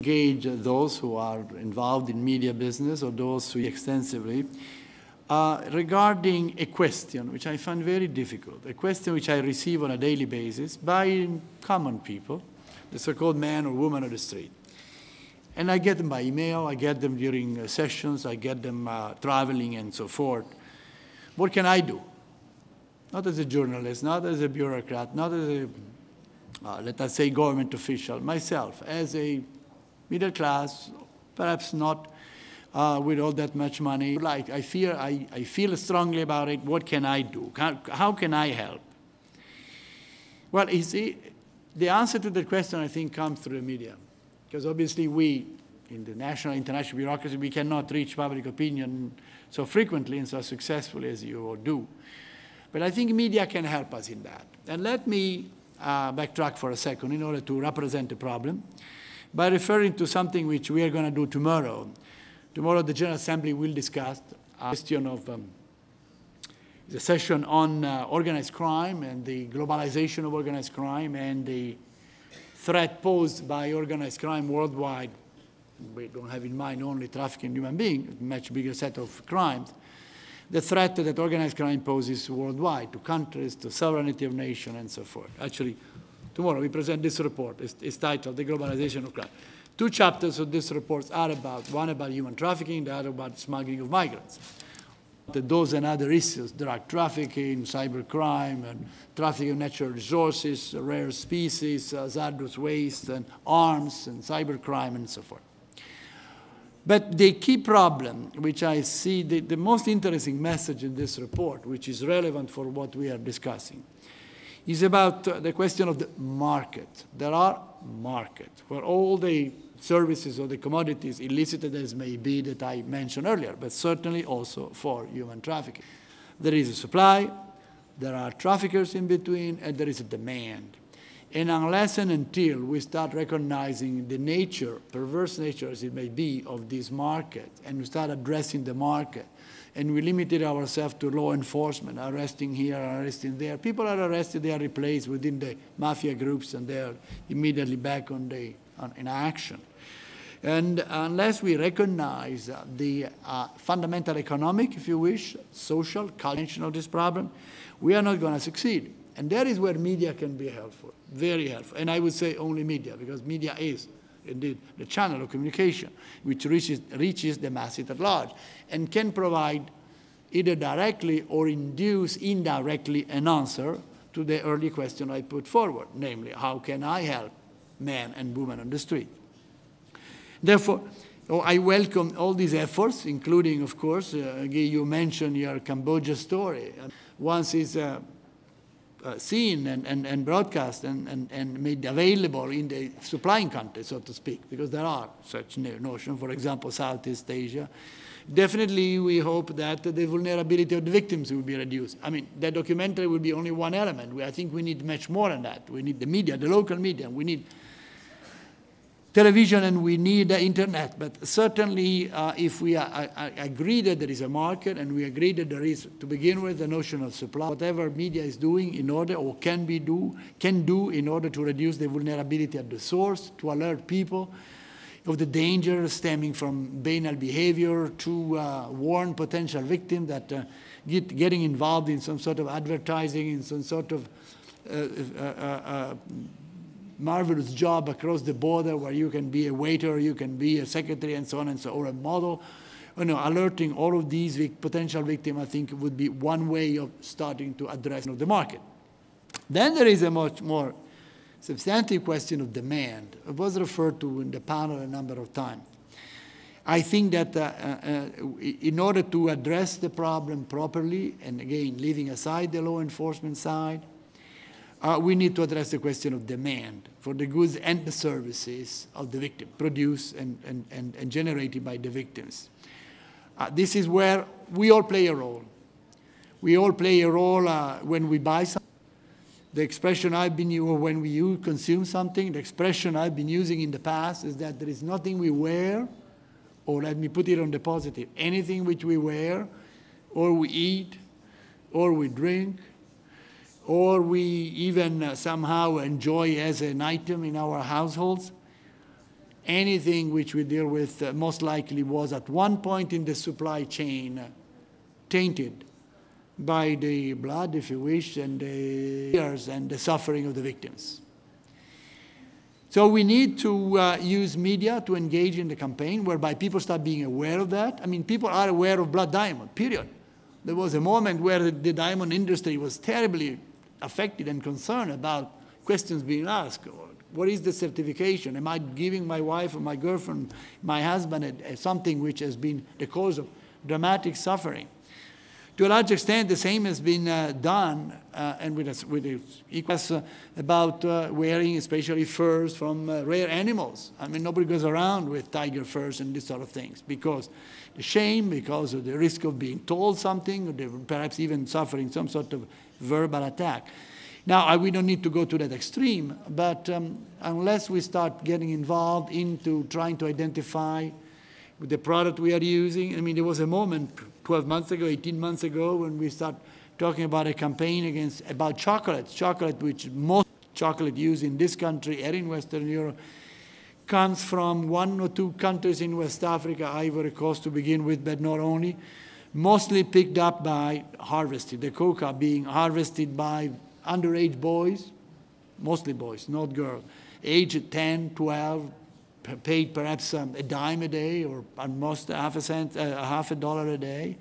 engage those who are involved in media business or those who extensively regarding a question which I find very difficult, a question which I receive on a daily basis by common people, the so-called man or woman of the street. And I get them by email, I get them during sessions, I get them traveling and so forth. What can I do? Not as a journalist, not as a bureaucrat, not as a, let us say, government official, myself, as a middle class, perhaps not with all that much money. Like, I feel strongly about it. What can I do? How can I help? Well, you see, the answer to that question, I think, comes through the media. Because obviously we, in the national, international bureaucracy, we cannot reach public opinion so frequently and so successfully as you all do. But I think media can help us in that. And let me backtrack for a second in order to represent the problem by referring to something which we are going to do tomorrow. Tomorrow the General Assembly will discuss a question of the session on organized crime and the globalization of organized crime and the threat posed by organized crime worldwide. We don't have in mind only trafficking human beings, a much bigger set of crimes. The threat that organized crime poses worldwide, to countries, to sovereignty of nations, and so forth. Actually, tomorrow we present this report. It's titled The Globalization of Crime. 2 chapters of this report are about, one about human trafficking, the other about smuggling of migrants. Those and other issues, drug trafficking, cybercrime, and trafficking of natural resources, rare species, hazardous waste, and arms, and cybercrime, and so forth. But the key problem, which I see, the most interesting message in this report, which is relevant for what we are discussing, is about the question of the market. There are markets for all the services or the commodities, illicit as may be, that I mentioned earlier, but certainly also for human trafficking. There is a supply, there are traffickers in between, and there is a demand. And unless and until we start recognizing the nature, perverse nature as it may be, of this market, and we start addressing the market, and we limited ourselves to law enforcement, arresting here, arresting there. People are arrested, they are replaced within the mafia groups, and they are immediately back in action. And unless we recognize the fundamental economic, if you wish, social, cultural of this problem, we are not going to succeed. And that is where media can be helpful, very helpful. And I would say only media, because media is indeed the channel of communication which reaches the masses at large and can provide either directly or induce indirectly an answer to the early question I put forward, namely, how can I help men and women on the street? Therefore, I welcome all these efforts, including, of course, you mentioned your Cambodia story. Once it's seen and broadcast and made available in the supplying countries, so to speak, because there are such notions, for example, Southeast Asia. Definitely, we hope that the vulnerability of the victims will be reduced. I mean, that documentary will be only one element. I think we need much more than that. We need the media, the local media. We need television and we need the internet. But certainly, if we agree that there is a market and we agree that there is, to begin with, the notion of supply, whatever media is doing in order, or can do in order to reduce the vulnerability at the source, to alert people of the danger stemming from banal behavior, to warn potential victims that getting involved in some sort of advertising, in some sort of marvelous job across the border where you can be a waiter, you can be a secretary, and so on and so on, or a model. Alerting all of these potential victims, I think, would be one way of starting to address the market. Then there is a much more substantive question of demand. It was referred to in the panel a number of times. I think that in order to address the problem properly, and again, leaving aside the law enforcement side, we need to address the question of demand for the goods and the services of the victim, produced and generated by the victims. This is where we all play a role. We all play a role when we buy something. The expression I've been using when we consume something, the expression I've been using in the past is that there is nothing we wear, or let me put it on the positive, anything which we wear, or we eat, or we drink, or we even somehow enjoy as an item in our households, anything which we deal with most likely was at one point in the supply chain tainted by the blood, if you wish, and the tears and the suffering of the victims. So we need to use media to engage in the campaign, whereby people start being aware of that. I mean, people are aware of blood diamond, period. There was a moment where the diamond industry was terribly affected and concerned about questions being asked. What is the certification? Am I giving my wife or my girlfriend, my husband, something which has been the cause of dramatic suffering? To a large extent, the same has been done, and with equal about wearing especially furs from rare animals. I mean, nobody goes around with tiger furs and these sort of things because the shame, because of the risk of being told something, or perhaps even suffering some sort of verbal attack. Now, we don't need to go to that extreme, but unless we start getting involved into trying to identify the product we are using. I mean, there was a moment 12 months ago, 18 months ago, when we start talking about a campaign about chocolate, which most chocolate used in this country and in Western Europe comes from 1 or 2 countries in West Africa, Ivory Coast to begin with, but not only, mostly picked up by harvested, the cocoa being harvested by underage boys, mostly boys, not girls, aged 10, 12, paid perhaps a dime a day or at most half a dollar a day.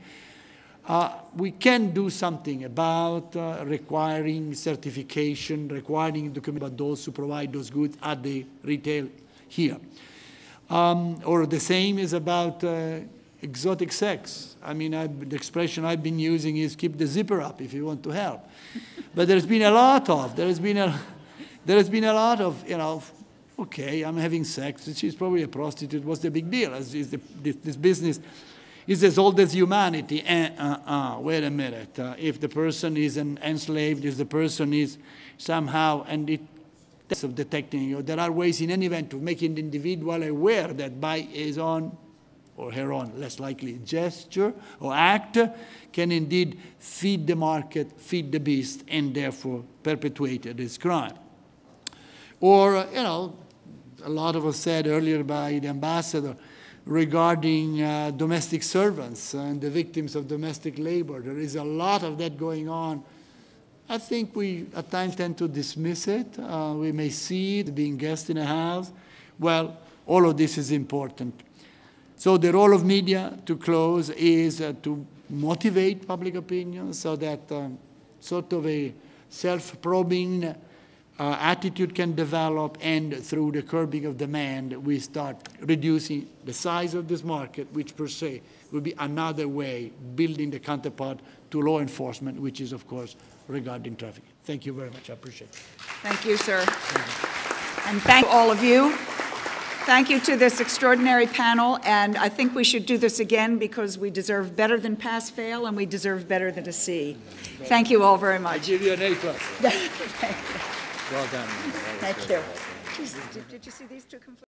We can do something about requiring certification, requiring document about those who provide those goods at the retail here. Or the same is about exotic sex. I mean, the expression I've been using is keep the zipper up if you want to help. But there's been a lot of, you know, okay, I'm having sex, she's probably a prostitute, what's the big deal? This business is as old as humanity. Wait a minute. If the person is enslaved, if the person is somehow, and it's of detecting you, there are ways in any event of making the individual aware that by his own or her own, less likely, gesture or act can indeed feed the market, feed the beast, and therefore perpetuate this crime. Or, you know, a lot of us said earlier by the ambassador regarding domestic servants and the victims of domestic labor. There is a lot of that going on. I think we at times tend to dismiss it. We may see it being guests in a house. Well, all of this is important. So the role of media, to close, is to motivate public opinion so that sort of a self-probing attitude can develop, and through the curbing of demand, we start reducing the size of this market, which per se will be another way building the counterpart to law enforcement, which is, of course, regarding trafficking. Thank you very much. I appreciate it. Thank you, sir. Thank you. And thank all of you. Thank you to this extraordinary panel, and I think we should do this again because we deserve better than pass-fail, and we deserve better than a C. Thank you all very much. I give you an A+. Thank you. Well done. Thank you. Did you see these two conflict?